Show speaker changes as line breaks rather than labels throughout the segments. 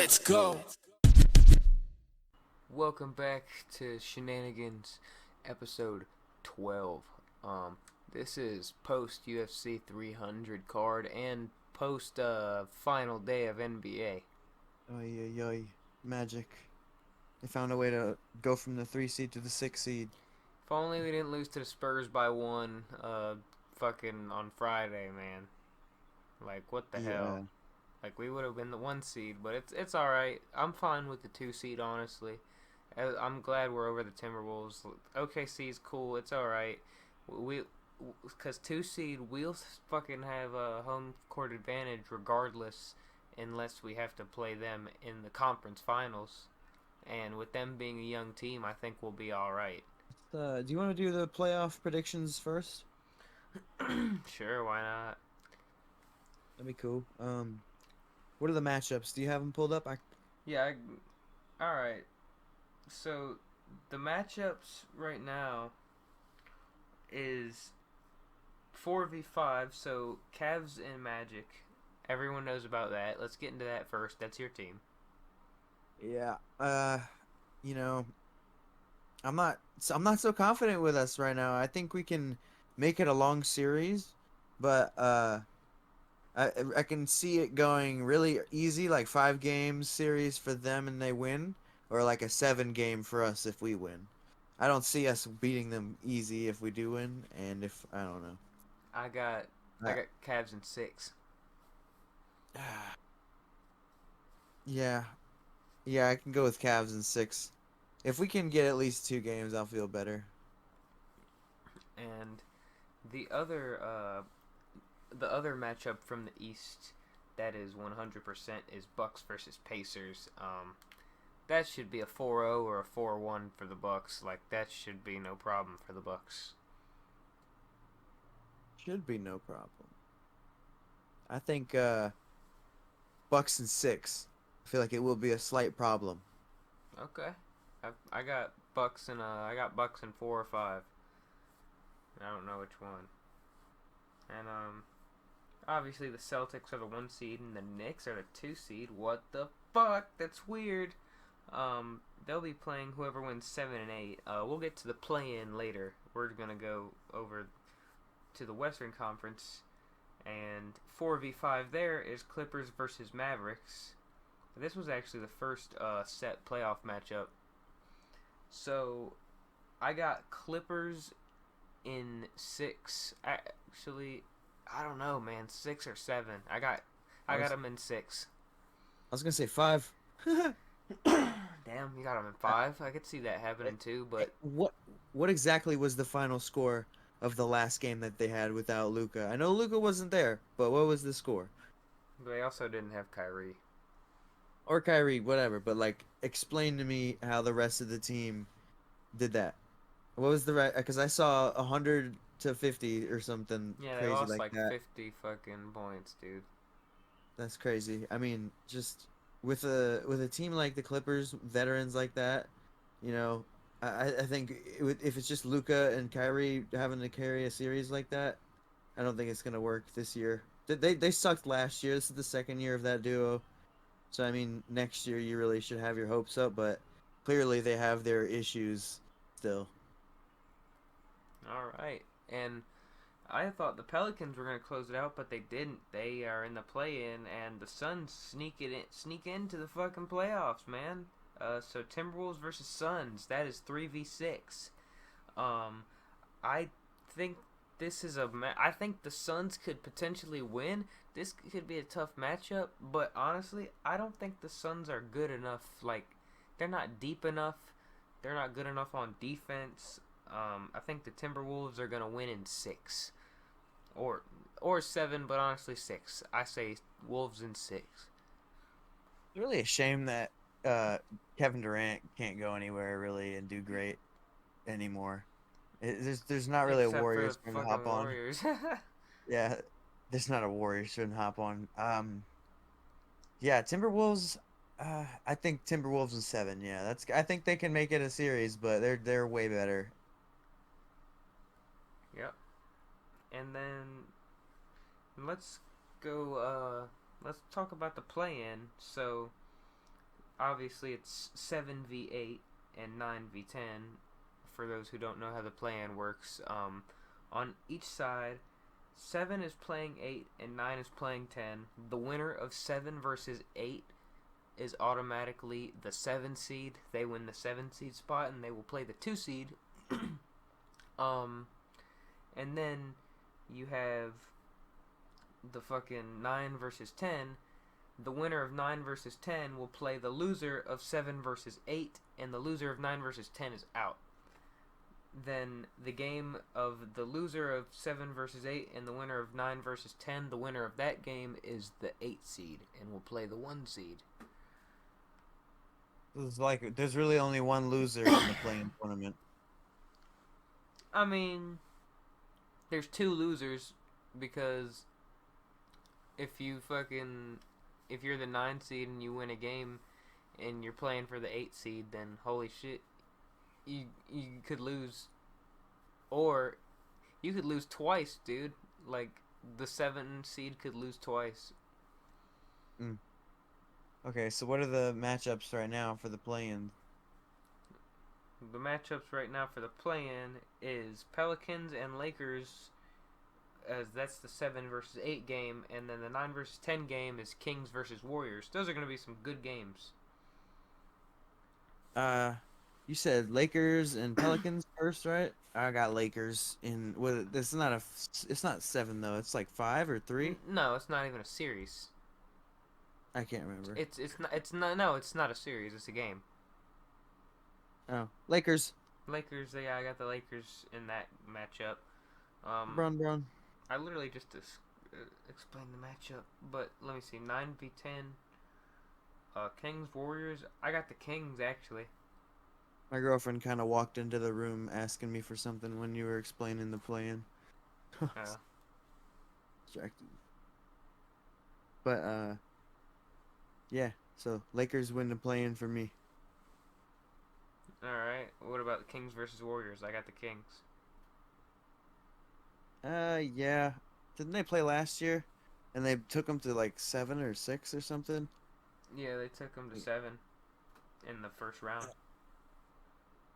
Let's go.
Welcome back to Shenanigans, episode 12. This is post UFC 300 card and post final day of NBA.
Oy, oy, oy. Magic. They found a way to go from the 3 seed to the 6 seed.
If only we didn't lose to the Spurs by one, fucking on Friday, man. Like, what the hell?
Yeah.
Like, we would have been the 1 seed, but it's all right. I'm fine with the 2 seed, honestly. I'm glad we're over the Timberwolves. OKC's cool. It's all right. Because 2 seed, we'll fucking have a home court advantage regardless, unless we have to play them in the conference finals. And with them being a young team, I think we'll be all right.
Do you want to do the playoff predictions first?
Sure, why not?
That'd be cool. What are the matchups? Do you have them pulled up?
Yeah, all right. So, the matchups right now is 4v5, so Cavs and Magic. Everyone knows about that. Let's get into that first. That's your team.
Yeah. You know, I'm not so confident with us right now. I think we can make it a long series, but I can see it going really easy, like 5 game series for them and they win, or like a 7 game for us if we win. I don't see us beating them easy if we do win, and if I don't know.
I got I
Uh,
got Cavs in 6.
yeah, yeah, I can go with Cavs in 6. If we can get at least 2 games, I'll feel better.
And the other the other matchup from the East that is 100% is Bucks versus Pacers. That should be a 4-0 or a 4-1 for the Bucks. Like, that should be no problem for the Bucks.
Should be no problem. I think Bucks in 6. I feel like it will be a slight problem.
Okay. I got Bucks in 4 or 5. I don't know which one. And obviously the Celtics are the 1 seed and the Knicks are the 2 seed. What the fuck? That's weird. They'll be playing whoever wins 7 and 8. We'll get to the play-in later. We're gonna go over to the Western Conference, and 4v5 there is Clippers versus Mavericks. This was actually the first set playoff matchup. So I got Clippers in 6. Actually, I don't know, man. 6 or 7. I got them in 6.
I was gonna say 5.
Damn, you got them in 5. I could see that happening too, but
What exactly was the final score of the last game that they had without Luca? I know Luca wasn't there, but what was the score?
they also didn't have Kyrie.
Or Kyrie, whatever. But like, explain to me how the rest of the team did that. What was the right? Because I saw 100-50 or something
Yeah, they
crazy
lost
like
like
that.
50 fucking points, dude.
That's crazy. I mean, just with a team like the Clippers, veterans like that, you know, I think if it's just Luca and Kyrie having to carry a series like that, I don't think it's gonna work this year. They sucked last year. This is the second year of that duo. So I mean, next year you really should have your hopes up, but clearly they have their issues still.
All right, and I thought the Pelicans were gonna close it out, but they didn't. They are in the play-in, and the Suns sneak into the fucking playoffs, man. So Timberwolves versus Suns. That is 3v6. Um, I think this is I think the Suns could potentially win. This could be a tough matchup, but honestly, I don't think the Suns are good enough. Like, they're not deep enough. They're not good enough on defense. I think the Timberwolves are gonna win in 6, or 7, but honestly 6. I say Wolves in 6.
It's really a shame that Kevin Durant can't go anywhere really and do great anymore. There's not really a
Except for the
Warriors for him to hop
fucking
on.
Warriors.
Yeah, there's not a Warriors for him to hop on. Yeah, Timberwolves. I think Timberwolves in 7. Yeah, that's. I think they can make it a series, but they're way better.
Yep. And then let's go. Let's talk about the play-in. So obviously it's 7v8 and 9v10. For those who don't know how the play-in works, on each side, 7 is playing 8 and 9 is playing 10. The winner of 7 versus 8 is automatically the 7 seed. They win the 7 seed spot and they will play the 2 seed. And then you have the fucking 9 versus 10. The winner of 9 versus 10 will play the loser of 7 versus 8, and the loser of 9 versus 10 is out. Then the game of the loser of 7 versus 8 and the winner of 9 versus 10, the winner of that game is the 8 seed and will play the 1 seed.
It's like there's really only one loser in the playing tournament.
I mean, there's 2 losers because if you're the 9 seed and you win a game and you're playing for the 8 seed, then holy shit, you could lose, or you could lose twice, dude. Like the 7 seed could lose twice.
Okay, so what are the matchups right now for the play-in?
The matchups right now for the play-in is Pelicans and Lakers, as that's the 7 versus 8 game, and then the 9 versus 10 game is Kings versus Warriors. Those are going to be some good games.
You said Lakers and Pelicans first, right? I got Lakers in. With this is not it's not 7 though. It's like 5 or 3.
No, it's not even a series.
I can't remember.
It's not a series. It's a game.
Oh, Lakers.
Lakers. Yeah, I got the Lakers in that matchup.
Brown.
I literally just explained the matchup, but let me see. 9v10. Kings Warriors. I got the Kings actually.
My girlfriend kind of walked into the room asking me for something when you were explaining the play-in. Distracted. But yeah. So Lakers win the play-in for me.
All right. What about the Kings versus Warriors? I got the Kings.
Yeah. Didn't they play last year? And they took them to like 7 or 6 or something?
Yeah, they took them to 7 in the first round.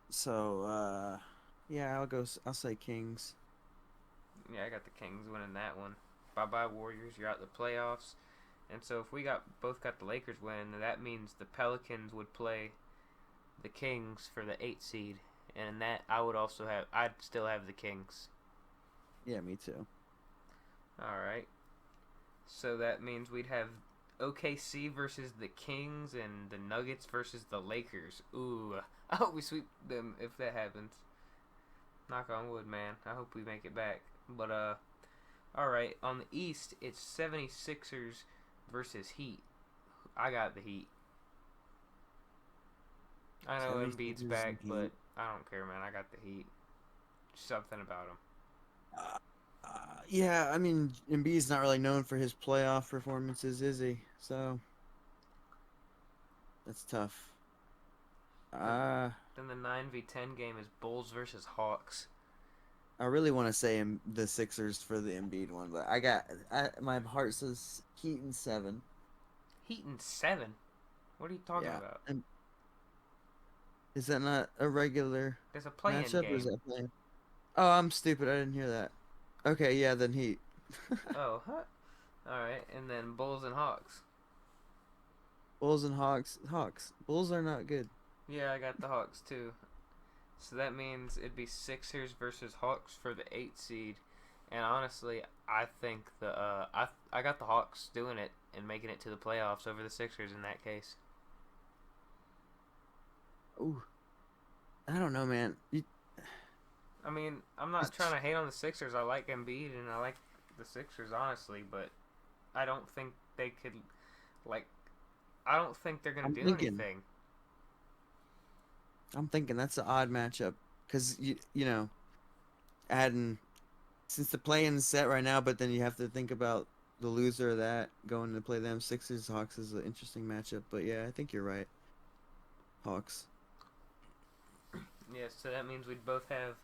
So, yeah, I'll say Kings.
Yeah, I got the Kings winning that one. Bye-bye, Warriors. You're out the playoffs. And so if we both got the Lakers win, that means the Pelicans would play the Kings for the 8 seed. And in that, I'd still have the Kings.
Yeah, me too.
Alright. So that means we'd have OKC versus the Kings and the Nuggets versus the Lakers. Ooh, I hope we sweep them if that happens. Knock on wood, man. I hope we make it back. But, alright. On the East, it's 76ers versus Heat. I got the Heat. I know Embiid's back, but I don't care, man. I got the Heat. Something about him.
Yeah, I mean, Embiid's not really known for his playoff performances, is he? So that's tough.
Then the 9v10 game is Bulls versus Hawks.
I really want to say the Sixers for the Embiid one, but my heart says Heat in 7.
Heat in 7? What are you talking about?
And is that not a regular
There's a play-in
matchup?
game.
Or is that play-in? Oh, I'm stupid. I didn't hear that. Okay, yeah, then Heat.
Oh, huh? Alright, and then Bulls and Hawks.
Bulls and Hawks. Bulls are not good.
Yeah, I got the Hawks too. So that means it'd be Sixers versus Hawks for the 8 seed. And honestly, I think I got the Hawks doing it and making it to the playoffs over the Sixers in that case.
Ooh. I don't know, man.
I mean, I'm not trying to hate on the Sixers. I like Embiid and I like the Sixers, honestly, but I don't think they could, I don't think they're going to do anything.
I'm thinking that's an odd matchup because, you know, since the play-in's set right now, but then you have to think about the loser of that going to play them. Sixers, Hawks is an interesting matchup, but yeah, I think you're right. Hawks.
Yeah, so that means we'd both have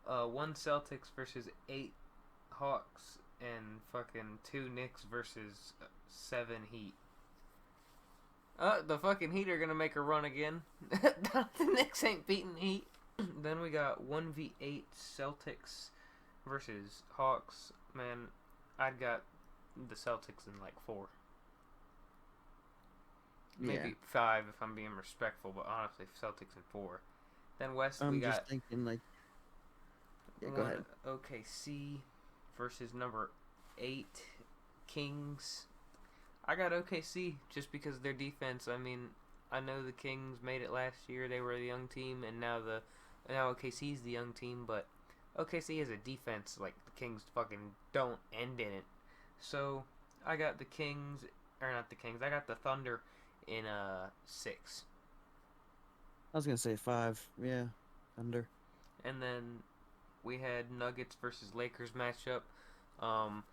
1 Celtics versus 8 Hawks and fucking 2 Knicks versus 7 Heat. The fucking Heat are gonna make a run again. The Knicks ain't beating the Heat. Then we got 1v8 Celtics versus Hawks. Man, I'd got the Celtics in like 4. Maybe
Yeah.
5 if I'm being respectful, but honestly, Celtics in 4. Then West, we
I'm just
got
thinking like, yeah, go
one
ahead.
OKC versus number 8 Kings. I got OKC just because of their defense. I mean, I know the Kings made it last year. They were the young team, and now OKC's the young team. But OKC has a defense like the Kings fucking don't end in it. So I got the Kings, or not the Kings. I got the Thunder in 6,
I was gonna say 5. Yeah, under.
and then we had Nuggets versus Lakers matchup. Um,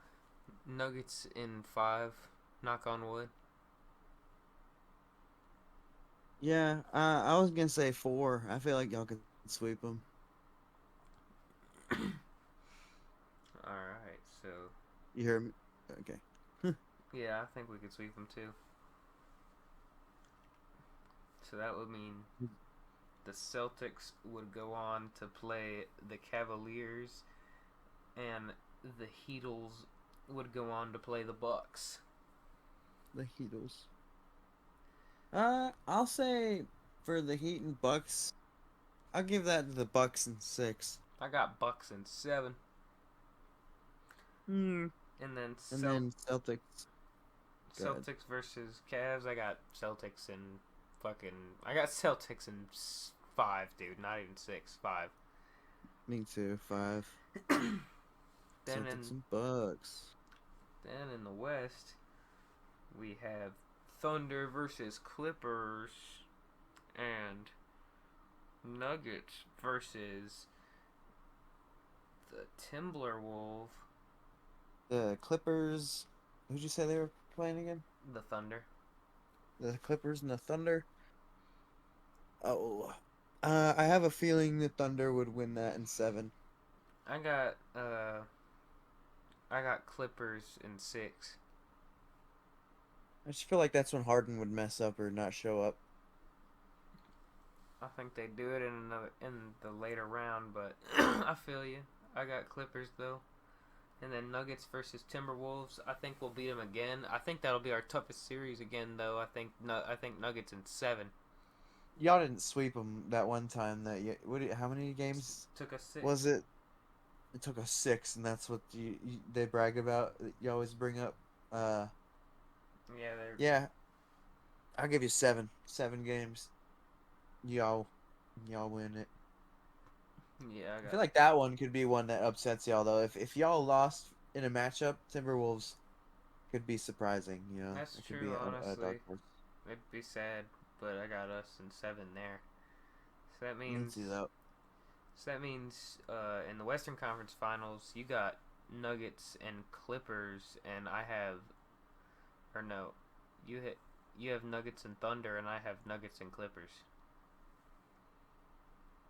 Nuggets in 5. Knock on wood.
Yeah, I was gonna say 4. I feel like y'all could sweep them.
All right, so
You hear me? Okay.
yeah, I think we could sweep them too. So that would mean the Celtics would go on to play the Cavaliers, and the Heatles would go on to play the Bucks.
The Heatles. I'll say for the Heat and Bucks, I'll give that to the Bucks in 6.
I got Bucks in 7,
Hmm.
and then
And then Celtics. Go ahead.
Celtics versus Cavs. I got Celtics in fucking. I got Celtics in 5, dude. Not even 6, 5.
Me too. 5.
Then
Celtics and Bucks.
Then in the West, we have Thunder versus Clippers, and Nuggets versus the Timberwolves.
The Clippers. Who'd you say they were playing again?
The Thunder.
The Clippers and the Thunder. Oh, I have a feeling the Thunder would win that in 7.
I got Clippers in 6.
I just feel like that's when Harden would mess up or not show up.
I think they do it in the later round, but I feel you. I got Clippers though. And then Nuggets versus Timberwolves. I think we'll beat them again. I think that'll be our toughest series again, though. I think Nuggets in 7.
Y'all didn't sweep them that one time. How many games
Took us 6.
was it? It took us 6, and that's what they brag about. That you always bring up.
Yeah, they're.
Yeah, I'll give you 7. 7 games. Y'all win it.
Yeah,
I feel like that one could be one that upsets y'all though. If y'all lost in a matchup, Timberwolves could be surprising. You know,
That's
it could
true.
be a
Honestly,
dark horse.
it'd be sad, but I got us in 7 there. So that
Me
means.
too, though.
So that means in the Western Conference Finals, you got Nuggets and Clippers, and I have, or no, you have Nuggets and Thunder, and I have Nuggets and Clippers.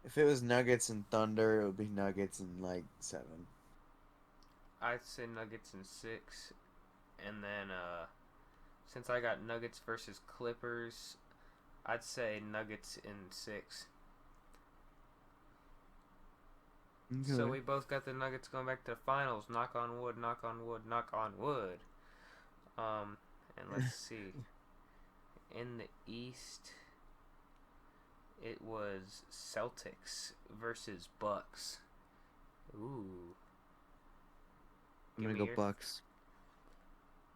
If it was Nuggets and Thunder, it would be Nuggets in like 7.
I'd say Nuggets in 6, and then since I got Nuggets versus Clippers, I'd say Nuggets in 6.
Okay.
So we both got the Nuggets going back to the finals. Knock on wood, knock on wood, knock on wood. And let's see. In the East, it was Celtics versus Bucks. Ooh.
I'm
Give
gonna
me
go
yours.
Bucks.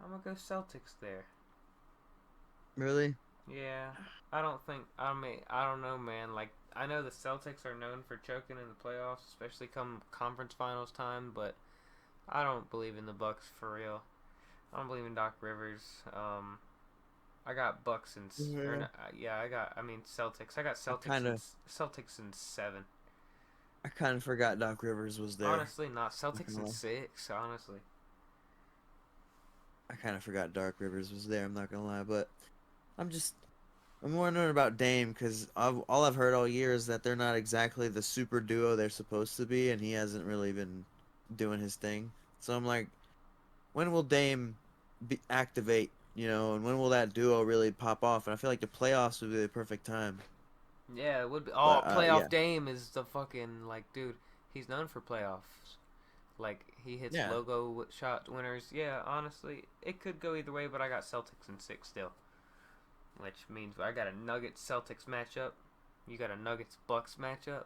I'm gonna go Celtics there.
Really?
Yeah. I don't know, man. Like, I know the Celtics are known for choking in the playoffs, especially come conference finals time, but I don't believe in the Bucks for real. I don't believe in Doc Rivers. I got Bucks and Celtics. I got Celtics in 7.
I kind of forgot Doc Rivers was there.
Honestly, not Celtics in 6. Honestly,
I kind of forgot Doc Rivers was there. I'm not gonna lie, but I'm wondering about Dame because all I've heard all year is that they're not exactly the super duo they're supposed to be, and he hasn't really been doing his thing. So I'm like, when will Dame activate And when will that duo really pop off? And I feel like the playoffs would be the perfect time.
Yeah, it would be.
But
Oh,
yeah,
playoff Dame is the fucking like, dude. He's known for playoffs. Like he hits
yeah,
logo shot winners. Yeah, honestly, it could go either way, but I got Celtics in 6 still, which means I got a Nuggets Celtics matchup. You got a Nuggets Bucks matchup.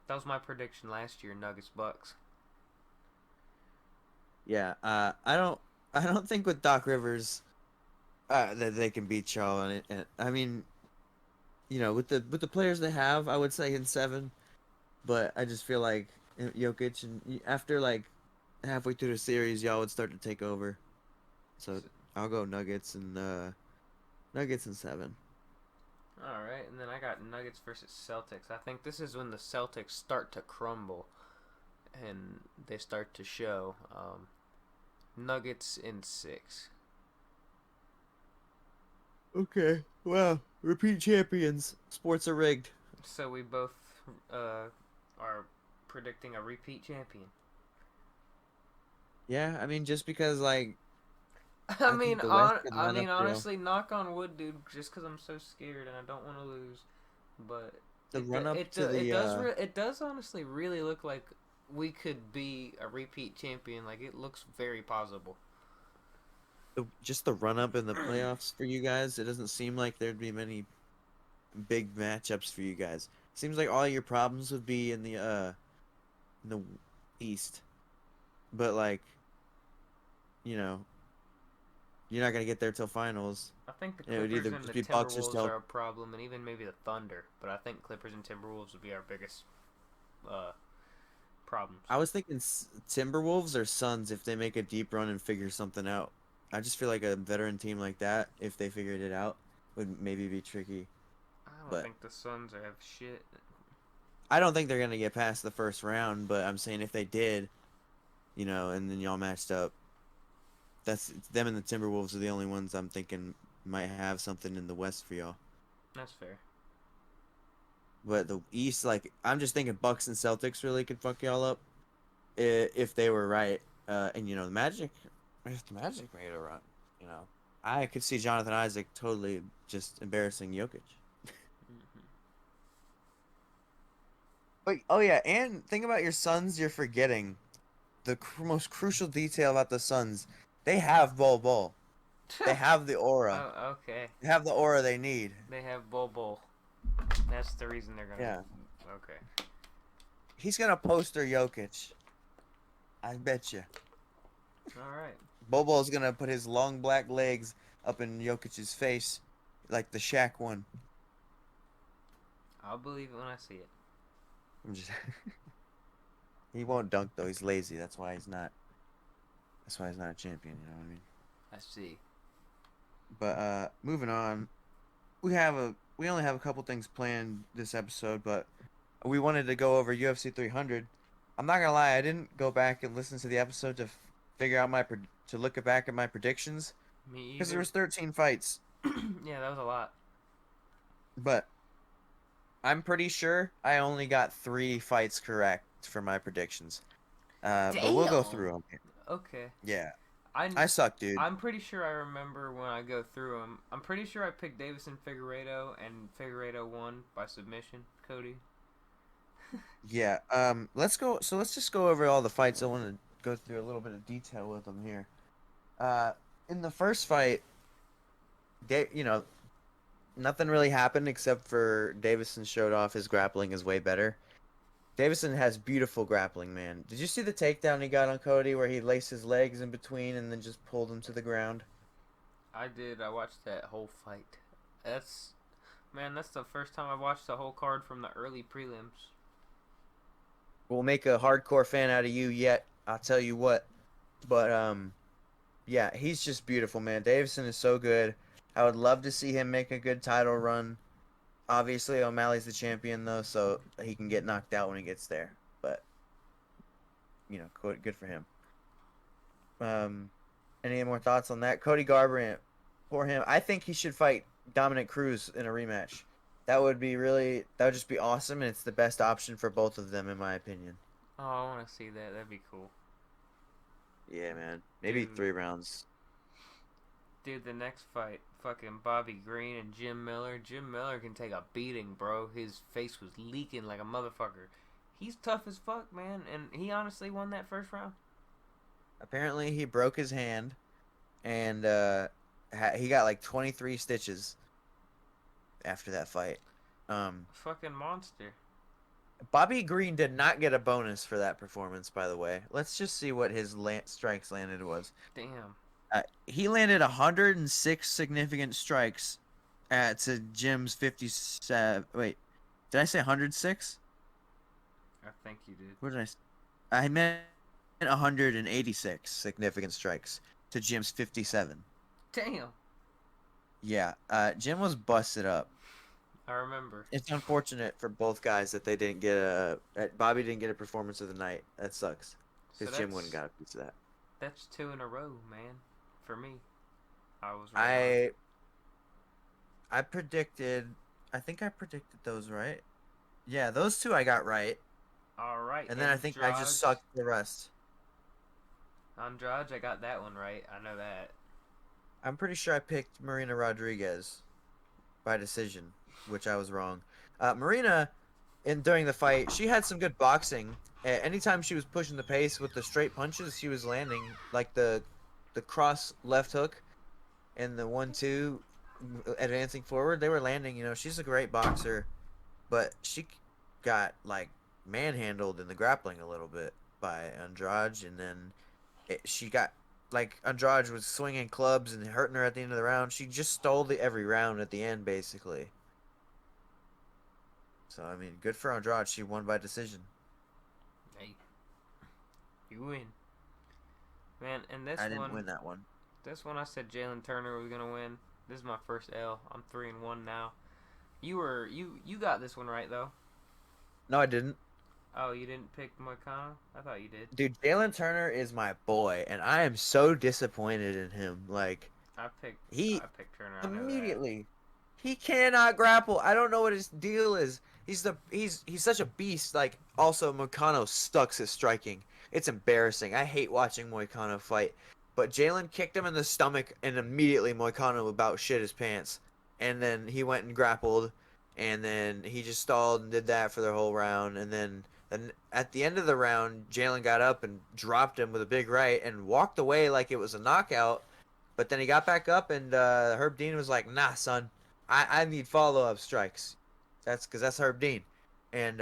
That was my prediction last year, Nuggets Bucks.
yeah. I don't think with Doc Rivers, that they can beat y'all. And I mean, with the players they have, I would say in 7. But I just feel like Jokic and after like halfway through the series, y'all would start to take over. So I'll go Nuggets in 7.
All right, and then I got Nuggets versus Celtics. I think this is when the Celtics start to crumble and they start to show. Nuggets in 6.
Okay. Well, repeat champions. Sports are rigged.
So we both are predicting a repeat champion.
Yeah, I mean, just because like
I
I think
mean,
the West could run up real.
honestly, knock on wood, dude. Just because I'm so scared and I don't want to lose, but
The run up to
it does honestly really look like we could be a repeat champion. Like it looks very possible.
just the run up in the playoffs for you guys. It doesn't seem like there'd be many big matchups for you guys. Seems like all your problems would be in the East. But like, you know, you're not gonna get there till finals.
I think the
And it would
Clippers
either
and
just
the
be Bucks or
Timberwolves
Celtics.
are a problem, and even maybe the Thunder. But I think Clippers and Timberwolves would be our biggest uh, problems.
I was thinking Timberwolves or Suns if they make a deep run and figure something out. I just feel like a veteran team like that, if they figured it out, would maybe be tricky.
I don't
But
think the Suns have shit.
I don't think they're gonna get past the first round. But I'm saying if they did, and then y'all matched up, that's them and the Timberwolves are the only ones I'm thinking might have something in the West for y'all.
That's fair.
But the East, like I'm just thinking Bucks and Celtics really could fuck y'all up if they were right. And the Magic, if the Magic made a run, you know, I could see Jonathan Isaac totally just embarrassing Jokic.
Hmm.
But oh yeah, and think about your Suns. You're forgetting the most crucial detail about the Suns. They have Bol Bol. They have the aura.
Oh, okay.
They have the aura they need.
They have Bol Bol. That's the reason they're gonna.
Yeah,
Okay.
he's gonna poster Jokic. I bet you.
All right.
Bobo's gonna put his long black legs up in Jokic's face, like the Shaq one.
I'll believe it when I see it.
I'm just. He won't dunk though. He's lazy. That's why he's not. That's why he's not a champion. You know what I mean?
I see.
But moving on, we only have a couple things planned this episode, but we wanted to go over UFC 300. I'm not gonna lie, I didn't go back and listen to the episode to figure out to look back at my predictions
Me
because there
either.
was 13 fights,
Yeah, that was a lot.
but I'm pretty sure I only got 3 fights correct for my predictions. But we'll go
Damn.
through them.
Okay.
Yeah,
I
I suck, dude.
I'm pretty sure I remember when I go through them. I'm pretty sure I picked Davison Figueiredo and Figueiredo won by submission. Cody.
Yeah. Let's go. So let's just go over all the fights. I want to go through a little bit of detail with them here. Uh, in the first fight, nothing really happened except for Davison showed off his grappling is way better. Davison has beautiful grappling, man. Did you see the takedown he got on Cody where he laced his legs in between and then just pulled him to the ground?
I did. I watched that whole fight. That's that's the first time I watched the whole card from the early prelims.
We'll make a hardcore fan out of you yet. I'll tell you what. But yeah, he's just beautiful, man. Davison is so good. I would love to see him make a good title run. Obviously, O'Malley's the champion though, so he can get knocked out when he gets there. But good for him. Any more thoughts on that? Cody Garbrandt, for him, I think he should fight Dominic Cruz in a rematch. That would just be awesome, and it's the best option for both of them, in my opinion.
Oh, I want to see that. That'd be cool.
Yeah, man. Maybe
Dude.
3 rounds.
Dude, the next fight, fucking Bobby Green and Jim Miller. Jim Miller can take a beating, bro. His face was leaking like a motherfucker. He's tough as fuck, man, and he honestly won that first round.
Apparently, he broke his hand, and he got like 23 stitches after that fight.
Fucking monster.
Bobby Green did not get a bonus for that performance, by the way. Let's just see what his strikes landed was.
Damn.
He landed 106 significant strikes to Jim's 57. Wait, did I say 106?
I think you did.
What did I? I meant 186 significant strikes to Jim's 57.
Damn.
Yeah, Jim was busted up.
I remember.
It's unfortunate for both guys that they didn't get Bobby didn't get a performance of the night. That sucks. Because Jim wouldn't got a piece of that.
That's 2 in a row, man. For me, I was right.
I predicted. I think I predicted those right. Yeah, those two I got right.
All right.
And then I think I just sucked the rest.
Andrade, I got that one right. I know that.
I'm pretty sure I picked Marina Rodriguez by decision, which I was wrong. Marina, during the fight, she had some good boxing. Anytime she was pushing the pace with the straight punches, she was landing like the cross left hook and the 1-2 advancing forward. They were landing. You know, she's a great boxer, but she got like manhandled in the grappling a little bit by Andrade, and then she got like Andrade was swinging clubs and hurting her at the end of the round. She just stole every round at the end, basically. So I mean, good for Andrade. She won by decision.
Hey, you win, man. And this
I didn't win that one.
This one, I said Jalen Turner was gonna win. This is my first L. I'm 3-1 now. You got this one right though.
No, I didn't.
Oh, you didn't pick Moicano? I thought you did.
Dude, Jalen Turner is my boy, and I am so disappointed in him. Like,
I picked Turner.
Immediately, he cannot grapple. I don't know what his deal is. He's such a beast. Like, also Moicano sucks at striking. It's embarrassing. I hate watching Moicano fight. But Jalen kicked him in the stomach, and immediately Moicano about shit his pants. And then he went and grappled, and then he just stalled and did that for the whole round. And then at the end of the round, Jalen got up and dropped him with a big right and walked away like it was a knockout. But then he got back up, and Herb Dean was like, "Nah, son, I need follow-up strikes." That's Herb Dean. And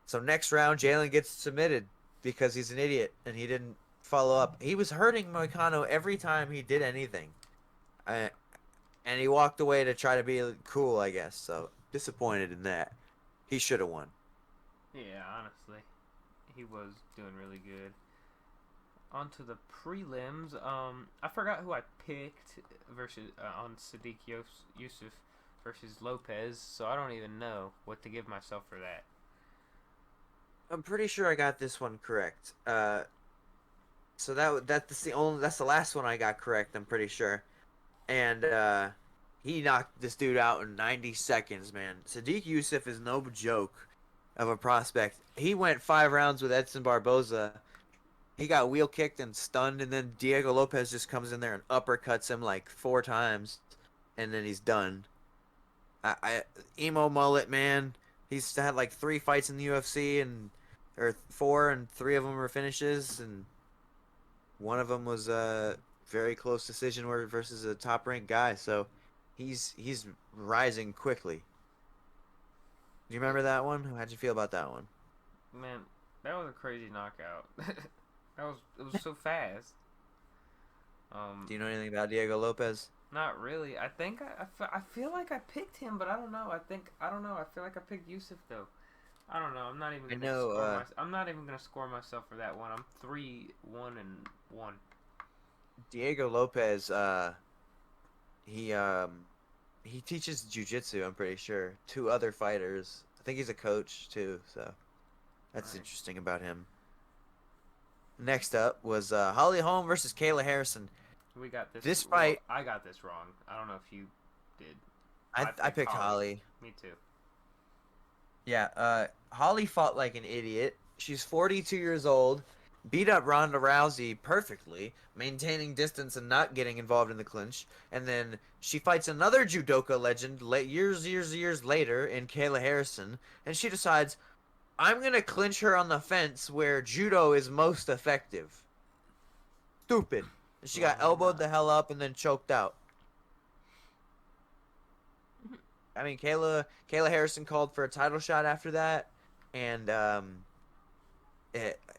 so next round, Jalen gets submitted because he's an idiot and he didn't follow up. He was hurting Moicano every time he did anything. And he walked away to try to be cool, I guess. So disappointed in that. He should have won.
Yeah, honestly, he was doing really good. On to the prelims. I forgot who I picked versus on Sadiq Yusuf versus Lopez, so I don't even know what to give myself for that.
I'm pretty sure I got this one correct. So that's the last one I got correct. I'm pretty sure, and he knocked this dude out in 90 seconds. Man, Sadiq Yusuf is no joke of a prospect. He went 5 rounds with Edson Barboza. He got wheel kicked and stunned, and then Diego Lopez just comes in there and uppercuts him like 4 times, and then he's done. Emo mullet, man. He's had like 3 fights in the UFC, or 4, and 3 of them were finishes, and one of them was a very close decision versus a top ranked guy. So he's rising quickly. Do you remember that one? How'd you feel about that one?
Man, that was a crazy knockout. It was so fast.
Do you know anything about Diego Lopez?
Not really. I think I feel like I picked him, but I don't know. I don't know. I feel like I picked Yusuf though. I don't know. I'm not even gonna score myself for that one. I'm 3-1-1.
Diego Lopez, he teaches jiu-jitsu, I'm pretty sure. 2 other fighters. I think he's a coach too, so that's interesting about him. Next up was Holly Holm versus Kayla Harrison.
We got this.
This fight,
I got this wrong. I don't know if you did.
I picked Holly.
Me too.
Yeah, Holly fought like an idiot. She's 42 years old, beat up Ronda Rousey perfectly, maintaining distance and not getting involved in the clinch. And then she fights another judoka legend years later in Kayla Harrison, and she decides, I'm gonna clinch her on the fence where judo is most effective. Stupid. And she
Why
got elbowed
not?
the hell up and then choked out. I mean, Kayla Harrison called for a title shot after that, and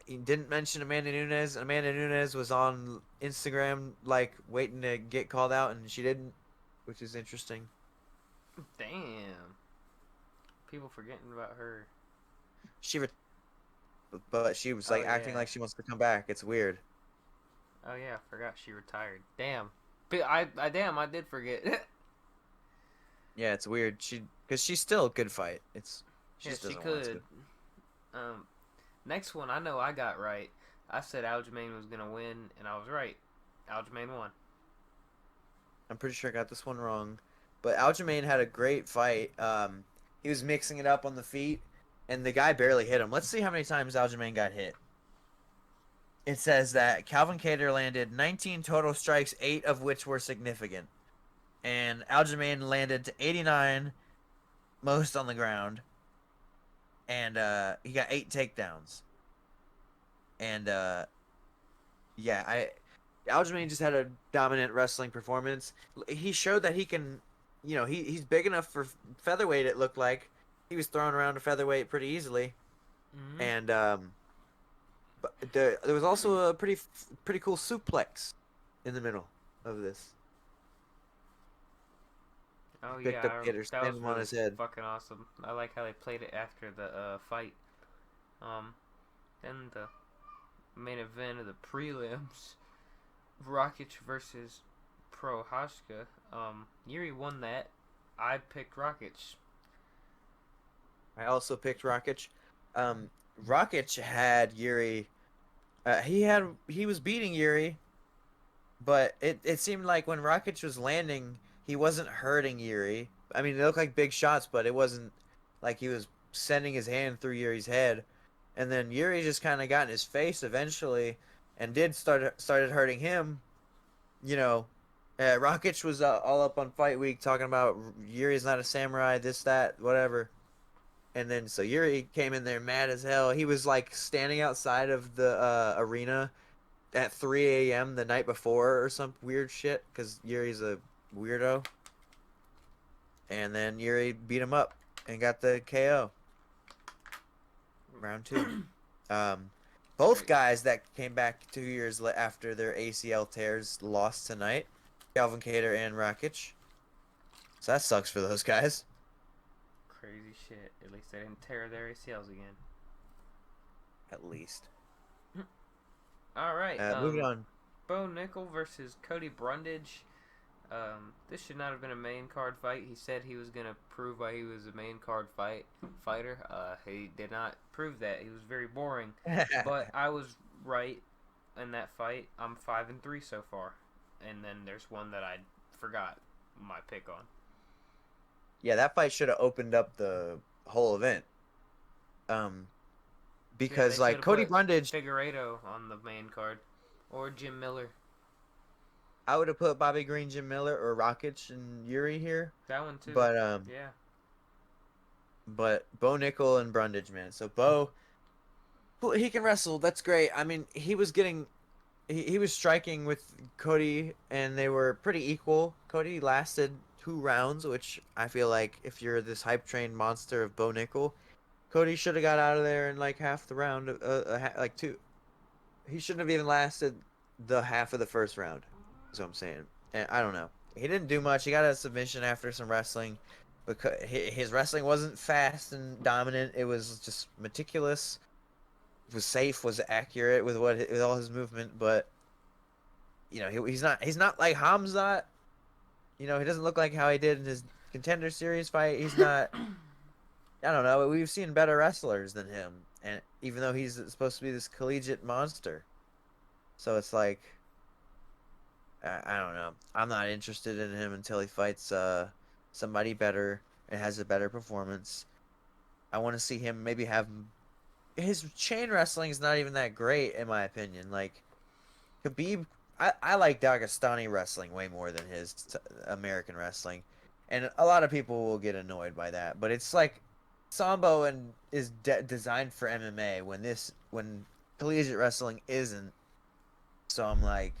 he didn't mention Amanda Nunes. Amanda Nunes was on Instagram like waiting to get called out, and she didn't, which is interesting.
Damn. People forgetting about her.
She, but she was
Oh
like acting
yeah.
like she wants to come back. It's weird.
Oh yeah. I forgot she retired. Damn. But I did forget.
Yeah, it's weird. Because she's still a good fight. She
Yeah,
just
she
doesn't want
could.
to.
Um, Next one I know I got right. I said Aljamain was gonna win, and I was right. Aljamain won.
I'm pretty sure I got this one wrong, but Aljamain had a great fight. He was mixing it up on the feet, and the guy barely hit him. Let's see how many times Aljamain got hit. It says that Calvin Kattar landed 19 total strikes, 8 of which were significant, and Aljamain landed to 89, most on the ground, and he got 8 takedowns. And yeah, Aljamain just had a dominant wrestling performance. He showed that he can, he's big enough for featherweight. It looked like he was thrown around to featherweight pretty easily,
Mm-hmm.
and but there was also a pretty cool suplex in the middle of this.
Oh
Picked up
yeah,
Gator,
that was
slammed him on
really
his head.
fucking awesome. I like how they played it after the fight. Um, then the main event of the prelims, Rakic versus Prohaska. Yuri won that. I picked Rakic.
I also picked Rakic. Um, Rakic had Yuri. He was beating Yuri, but it seemed like when Rakic was landing, he wasn't hurting Yuri. I mean, they looked like big shots, but it wasn't like he was sending his hand through Yuri's head. And then Yuri just kind of got in his face eventually, and started hurting him. You know, Rakic was all up on Fight Week talking about Yuri's not a samurai, this that whatever. And then so Yuri came in there mad as hell. He was like standing outside of the arena at 3 a.m. the night before or some weird shit because Yuri's a weirdo. And then Yuri beat him up and got the KO. Round two. Um, both
Great.
guys that came back 2 years after their ACL tears lost tonight. Calvin Kattar and Rakic. So that sucks for those guys.
Crazy shit. At least they didn't tear their ACLs again.
At least.
All right.
Moving on.
Bo Nickel versus Cody Brundage. This should not have been a main card fight. He said he was gonna prove why he was a main card fighter. He did not prove that. He was very boring. But I was right in that fight. I'm 5-3 so far, and then there's one that I forgot my pick on.
Yeah, that fight should have opened up the whole event. Um,
Yeah, they
because
should
like
have
Cody
put
Brundage,
Figueredo on the main card, or Jim Miller.
I would have put Bobby Green, Jim Miller, or Rakic and Yuri here,
That one too.
but
Yeah.
Bo Nickel and Brundage, man. So Bo, he can wrestle. That's great. I mean, he was striking with Cody, and they were pretty equal. Cody lasted 2 rounds, which I feel like if you're this hype train monster of Bo Nickel, Cody should have got out of there in like half the round, like two. He shouldn't have even lasted the half of the first round. Is what I'm saying. And I don't know. He didn't do much. He got a submission after some wrestling, because his wrestling wasn't fast and dominant. It was just meticulous. It was safe. Was accurate with all his movement. But he's not like Hamzat. He doesn't look like how he did in his Contender Series fight. He's not. I don't know. We've seen better wrestlers than him, and even though he's supposed to be this collegiate monster, so it's like I don't know. I'm not interested in him until he fights somebody better and has a better performance. I want to see him maybe have his chain wrestling is not even that great in my opinion. Like Khabib, I like Dagestani wrestling way more than his American wrestling, and a lot of people will get annoyed by that. But it's like Sambo and is designed for MMA when collegiate wrestling isn't. So I'm like,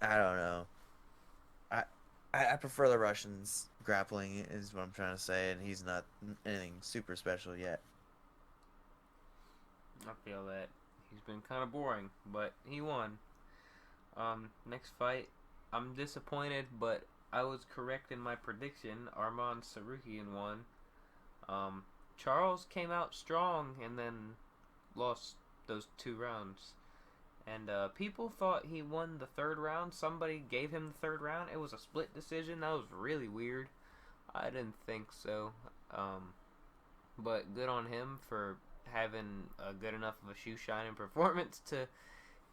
I don't know. I I prefer the Russians grappling is what I'm trying to say, and he's not anything super special yet.
I feel that he's been kind of boring, but he won. Next fight, I'm disappointed, but I was correct in my prediction. Arman Sarukian won. Um, Charles came out strong and then lost those 2 rounds. And people thought he won the third round. Somebody gave him the third round. It was a split decision. That was really weird. I didn't think so. Um, but good on him for having a good enough of a shoe shining performance to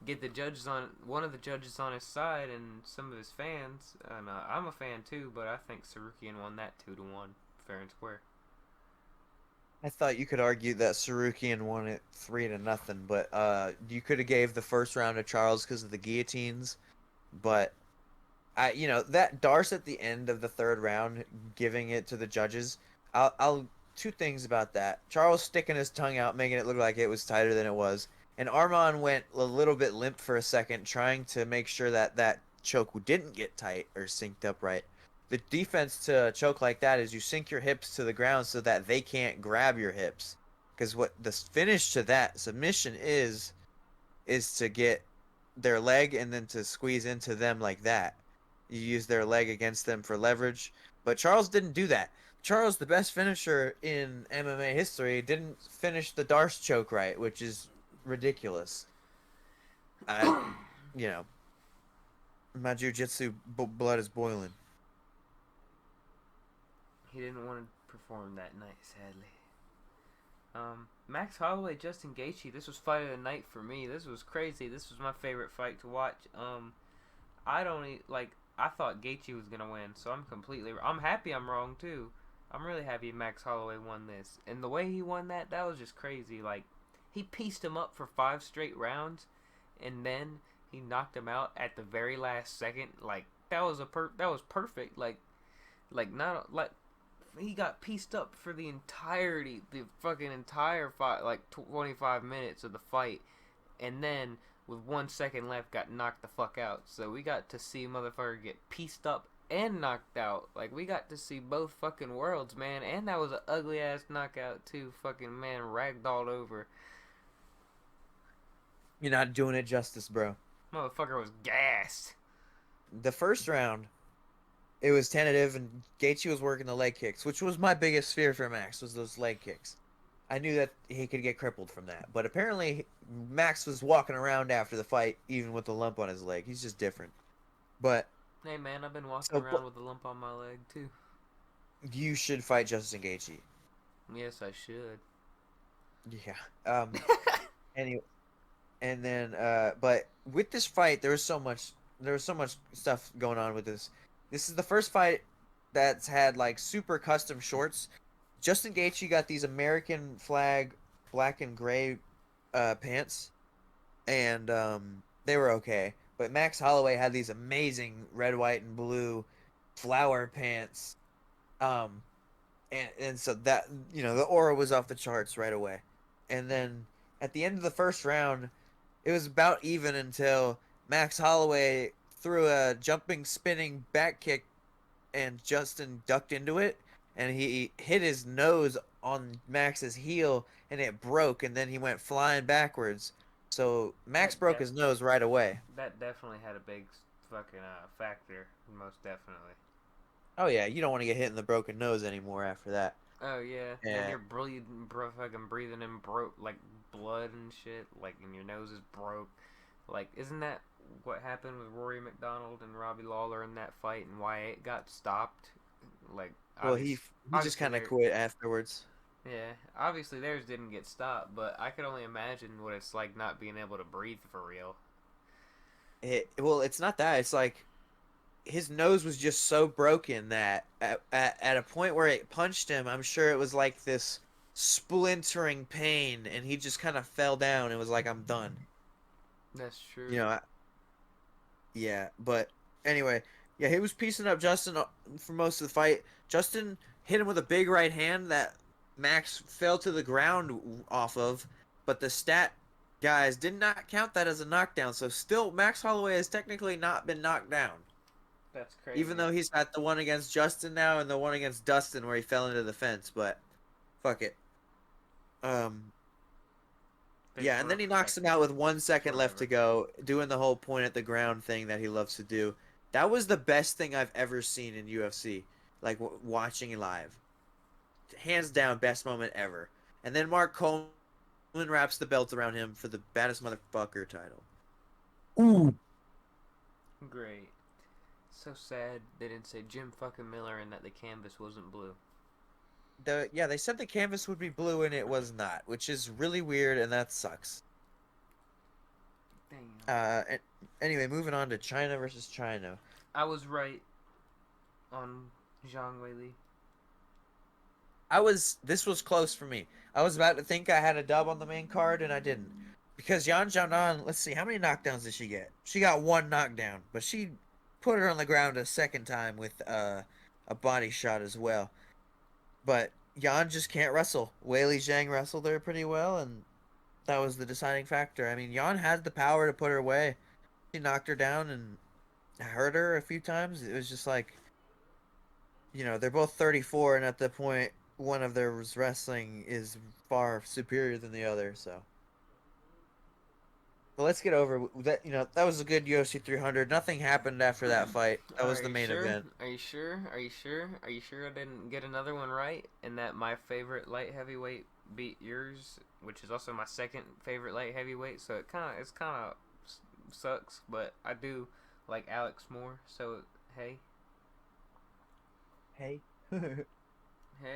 get the judges on one of the judges on his side and some of his fans. And I'm a fan too, but I think Sarukian won that 2-1, fair and square.
I thought you could argue that Sarukian won it 3-0, but you could have gave the first round to Charles because of the guillotines. But that Darce at the end of the third round giving it to the judges. I'll two things about that. Charles sticking his tongue out, making it look like it was tighter than it was, and Arman went a little bit limp for a second, trying to make sure that choke didn't get tight or synced up right. The defense to a choke like that is you sink your hips to the ground so that they can't grab your hips. Because what the finish to that submission is to get their leg and then to squeeze into them like that. You use their leg against them for leverage. But Charles didn't do that. Charles, the best finisher in MMA history, didn't finish the Darce choke right, which is ridiculous. I, you know, my jiu-jitsu blood is boiling.
He didn't want to perform that night, sadly. Max Holloway, Justin Gaethje. This was fight of the night for me. This was crazy. This was my favorite fight to watch. I don't like. I thought Gaethje was gonna win, so I'm happy I'm wrong too. I'm really happy Max Holloway won this, and the way he won that was just crazy. Like, he pieced him up for 5 straight rounds, and then he knocked him out at the very last second. Like, that was perfect. Like not like he got pieced up for the fucking entire fight, like 25 minutes of the fight, and then with 1 second left, got knocked the fuck out. So we got to see motherfucker get pieced up and knocked out. Like, we got to see both fucking worlds, man. And that was an ugly ass knockout too. Fucking man, ragdolled over.
You're not doing it justice, bro.
Motherfucker was gassed.
The first round, it was tentative, and Gaethje was working the leg kicks, which was my biggest fear for Max, was those leg kicks. I knew that he could get crippled from that, but apparently Max was walking around after the fight, even with a lump on his leg. He's just different. But
hey man, I've been walking around with a lump on my leg too.
You should fight Justin Gaethje.
Yes, I should.
Yeah. Anyway, and then but with this fight, there was so much stuff going on with this. This is the first fight that's had like super custom shorts. Justin Gaethje got these American flag black and gray pants, and they were okay. But Max Holloway had these amazing red, white, and blue flower pants, and so that the aura was off the charts right away. And then at the end of the first round, it was about even until Max Holloway threw a jumping, spinning back kick, and Justin ducked into it, and he hit his nose on Max's heel, and it broke, and then he went flying backwards. So Max broke his nose right away.
That definitely had a big fucking factor, most definitely.
Oh yeah, you don't want to get hit in the broken nose anymore after that.
Oh yeah, and you're fucking breathing in like blood and shit, like, and your nose is broke. Like, isn't that what happened with Rory McDonald and Robbie Lawler in that fight, and why it got stopped? Like,
well, he just kind of quit afterwards.
Yeah, obviously theirs didn't get stopped, but I could only imagine what it's like not being able to breathe for real.
Well, it's not that. It's like his nose was just so broken that at a point where it punched him, I'm sure it was like this splintering pain, and he just kind of fell down and was like, "I'm done."
That's
You
true.
know, yeah. But anyway, yeah, he was piecing up Justin for most of the fight. Justin hit him with a big right hand that Max fell to the ground off of, but the stat guys did not count that as a knockdown. So still, Max Holloway has technically not been knocked down,
That's
even
crazy.
though he's got the one against Justin now and the one against Dustin where he fell into the fence. But fuck it. Um,
They
yeah, and then he knocks him
perfected
out
it
with 1 second left to
forever.
go, doing the whole point at the ground thing that he loves to do. That was the best thing I've ever seen in UFC, like watching live. Hands down, best moment ever. And then Mark Coleman wraps the belt around him for the baddest motherfucker title. Ooh.
Great. So sad they didn't say Jim fucking Miller and that the canvas wasn't blue.
They said the canvas would be blue and it was not, which is really weird and that sucks.
Damn.
Uh, anyway, moving on to China versus China.
I was right on Zhang Weili.
This was close for me. I was about to think I had a dub on the main card and I didn't. Because Yan Xiaonan, let's see, how many knockdowns did she get? She got one knockdown, but she put her on the ground a second time with a body shot as well. But Yan just can't wrestle. Weili Zhang wrestled her pretty well, and that was the deciding factor. I mean, Yan had the power to put her away. She knocked her down and hurt her a few times. It was just like, they're both 34, and at the point, one of their wrestling is far superior than the other. So, but let's get over that. That was a good UFC 300. Nothing happened after that fight. That was
Are
the
you
main
sure?
event.
Are you sure? Are you sure? Are you sure I didn't get another one right? And that my favorite light heavyweight beat yours, which is also my second favorite light heavyweight. So it's kind of sucks, but I do like Alex more. So hey,
Hey.
hey,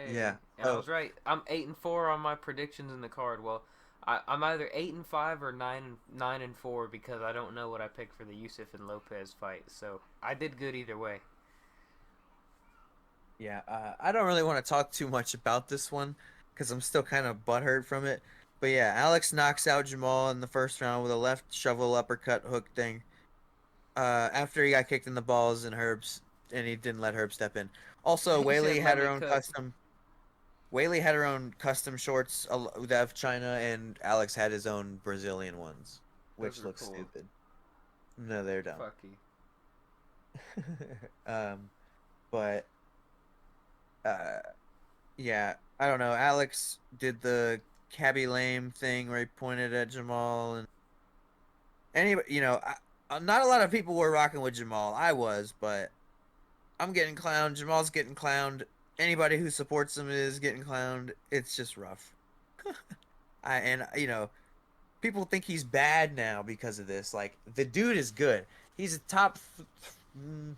Yeah.
and I
Oh,
was right. I'm 8-4 on my predictions in the card. Well, I'm either 8-5 or 9-4 because I don't know what I picked for the Yusuf and Lopez fight. So I did good either way.
yeah. I don't really want to talk too much about this one because I'm still kind of butthurt from it. But yeah, Alex knocks out Jamal in the first round with a left shovel uppercut hook thing. After he got kicked in the balls and he didn't let Herb step in. Also,
He said,
Whaley
"Let
had her
me
own
cook."
custom. Whaley had her own custom shorts of China, and Alex had his own Brazilian ones,
Those
which
are
looks
cool.
stupid. No, they're dumb.
Fucky.
um, but uh, yeah, I don't know. Alex did the cabby lame thing where he pointed at Jamal, and not a lot of people were rocking with Jamal. I was, but I'm getting clowned. Jamal's getting clowned. Anybody who supports him is getting clowned. It's just rough. People think he's bad now because of this. Like the dude is good. He's a mm,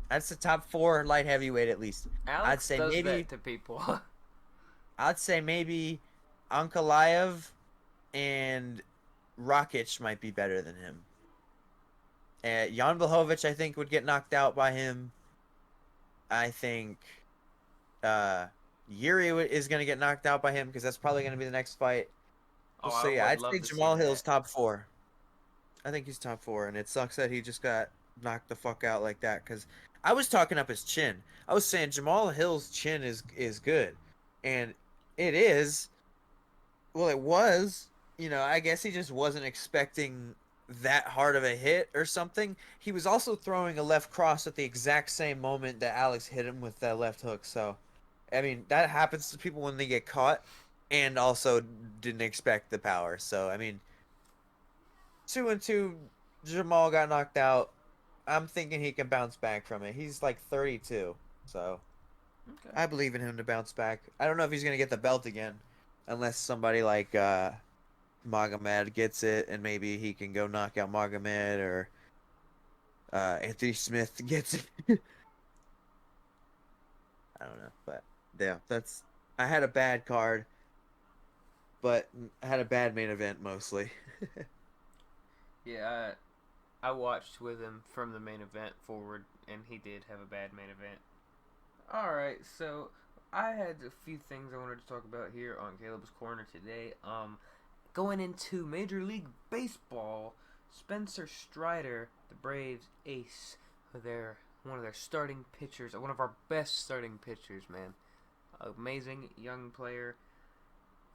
that's the top four light heavyweight at least. I'd
Alex
say
does
maybe
that to people.
I'd say maybe Ankalaev and Rakic might be better than him. Jan Blachowicz, I think, would get knocked out by him. I think uh, Yuri is going to get knocked out by him because that's probably going to be the next fight.
Oh,
So
I
yeah,
would
I'd
love
say
to see
Jamal Hill's
that.
top four. I think he's top four, and it sucks that he just got knocked the fuck out like that. Because I was talking up his chin. I was saying Jamal Hill's chin is good, and it is. Well, it was. I guess he just wasn't expecting that hard of a hit or something. He was also throwing a left cross at the exact same moment that Alex hit him with that left hook. So, I mean, that happens to people when they get caught, and also didn't expect the power. So, I mean, 2-2, Jamal got knocked out. I'm thinking he can bounce back from it. He's like 32, so
Okay.
I believe in him to bounce back. I don't know if he's gonna get the belt again, unless somebody like Magomed gets it, and maybe he can go knock out Magomed or Anthony Smith gets it. I don't know, but yeah, that's. I had a bad card, but I had a bad main event mostly.
Yeah, I watched with him from the main event forward, and he did have a bad main event. All right, so I had a few things I wanted to talk about here on Caleb's Corner today. Going into Major League Baseball, Spencer Strider, the Braves ace, one of their starting pitchers, one of our best starting pitchers, man. Amazing young player.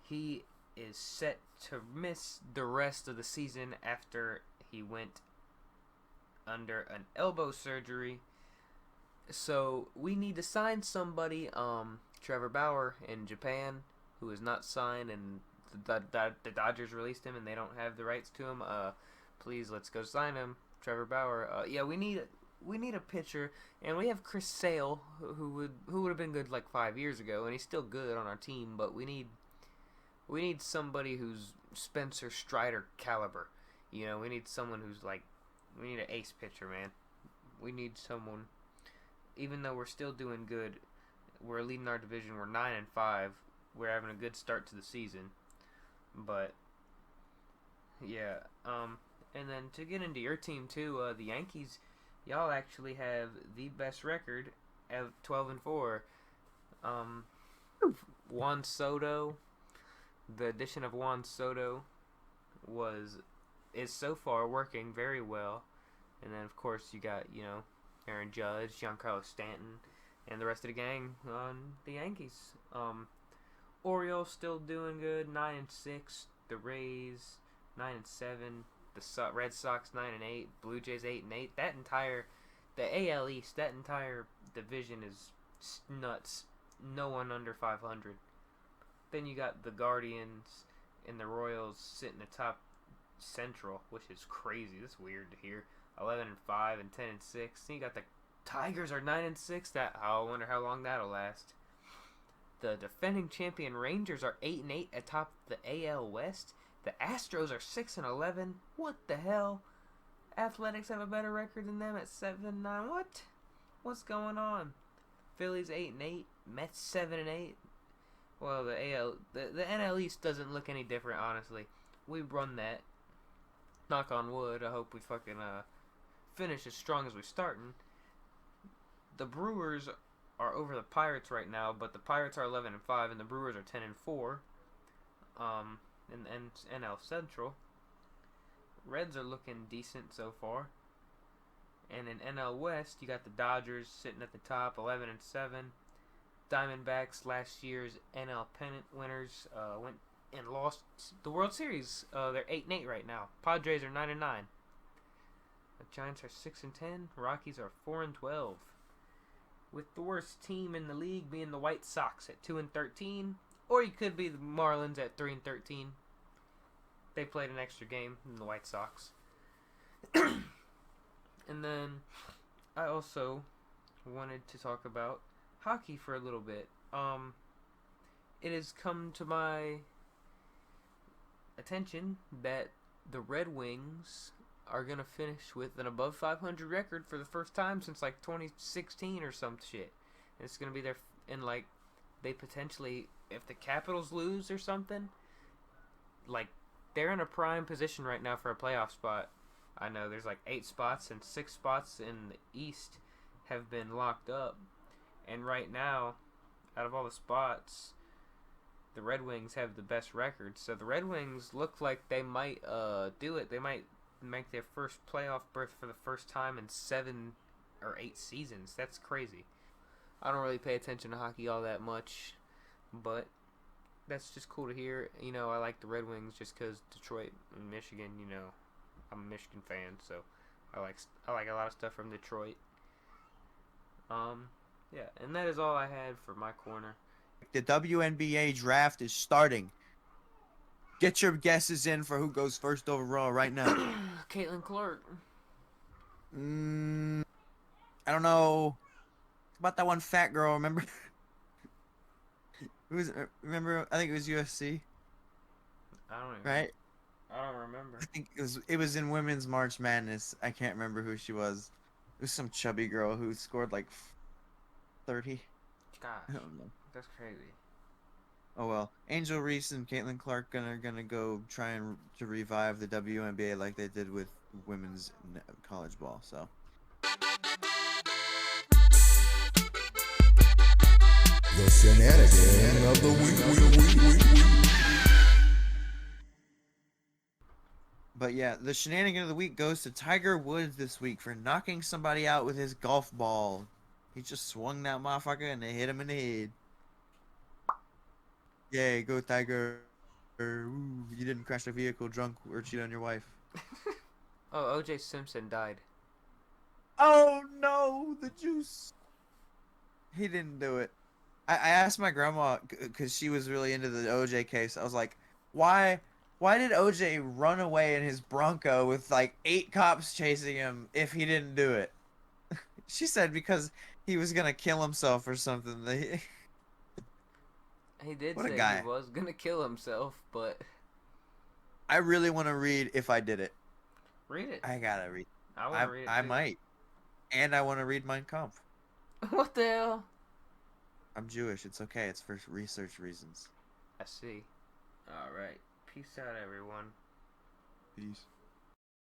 He is set to miss the rest of the season after he went under an elbow surgery. So we need to sign somebody. Trevor Bauer in Japan, who is not signed, and the Dodgers released him, and they don't have the rights to him. Please, let's go sign him, Trevor Bauer. Yeah, we need a pitcher, and we have Chris Sale, who would have been good like 5 years ago, and he's still good on our team. But we need somebody who's Spencer Strider caliber. You know, we need someone we need an ace pitcher, man. We need someone. Even though we're still doing good, we're leading our division. We're 9-5. We're having a good start to the season. But yeah, and then to get into your team too, the Yankees, y'all actually have the best record of 12-4. Juan Soto, the addition of Juan Soto is so far working very well. And then of course you got, Aaron Judge, Giancarlo Stanton, and the rest of the gang on the Yankees. Orioles still doing good, 9-6. The Rays 9-7. The Red Sox 9-8. Blue Jays 8-8. The AL East, that entire division is nuts. No one under 500. Then you got the Guardians and the Royals sitting atop Central, which is crazy. That's weird to hear. 11-5 and 10-6. Then you got the Tigers are 9-6. I wonder how long that'll last. The defending champion Rangers are 8-8 atop the AL West. The Astros are 6-11. What the hell? Athletics have a better record than them at 7-9. What? What's going on? Phillies 8-8. Mets 7-8. Well, the NL East doesn't look any different, honestly. We run that. Knock on wood. I hope we fucking finish as strong as we're starting. The Brewers are over the Pirates right now, but the Pirates are 11-5 and the Brewers are 10-4. In NL Central, Reds are looking decent so far. And in NL West, you got the Dodgers sitting at the top, 11-7. Diamondbacks, last year's NL pennant winners, went and lost the World Series. They're 8-8 right now. Padres are 9-9. The Giants are 6-10. Rockies are 4-12. With the worst team in the league being the White Sox at 2-13, or you could be the Marlins at 3-13. They played an extra game than the White Sox. And then I also wanted to talk about hockey for a little bit. It has come to my attention that the Red Wings are going to finish with an above 500 record for the first time since like 2016 or some shit. And it's going to be they potentially, if the Capitals lose or something, they're in a prime position right now for a playoff spot. I know there's 8 spots, and 6 spots in the East have been locked up. And right now, out of all the spots, the Red Wings have the best record. So the Red Wings look like they might do it. They might make their first playoff berth for the first time in 7 or 8 seasons. That's crazy. I don't really pay attention to hockey all that much, but that's just cool to hear. I like the Red Wings just because Detroit and Michigan, I'm a Michigan fan, so I like a lot of stuff from Detroit. Yeah, and that is all I had for my corner.
The WNBA draft is starting. Get your guesses in for who goes first overall right now.
Caitlin Clark.
I don't know. About that one fat girl, remember? Remember? I think it was UFC.
I don't even.
Right?
I don't remember.
I think it was in Women's March Madness. I can't remember who she was. It was some chubby girl who scored 30.
Gosh,
I don't know.
That's crazy.
Oh well. Angel Reese and Caitlin Clark gonna go try to revive the WNBA like they did with women's college ball. So.
The Shenanigans of the week.
But yeah, the shenanigan of the week goes to Tiger Woods this week for knocking somebody out with his golf ball. He just swung that motherfucker and it hit him in the head. Yay, go Tiger. Ooh, you didn't crash a vehicle drunk or cheat on your wife.
Oh, O.J. Simpson died.
Oh no, the juice. He didn't do it. I asked my grandma because she was really into the OJ case. I was like, why did OJ run away in his Bronco with like 8 cops chasing him if he didn't do it? She said because he was gonna kill himself or something.
He did
What a
say he
guy.
was gonna kill himself, but
I really want to read If I Did It.
read it.
I gotta read.
I want to read it
I
too.
might. And I want to read Mein Kampf.
What the hell?
I'm Jewish. It's okay. It's for research reasons.
I see. All right. Peace out, everyone.
Peace.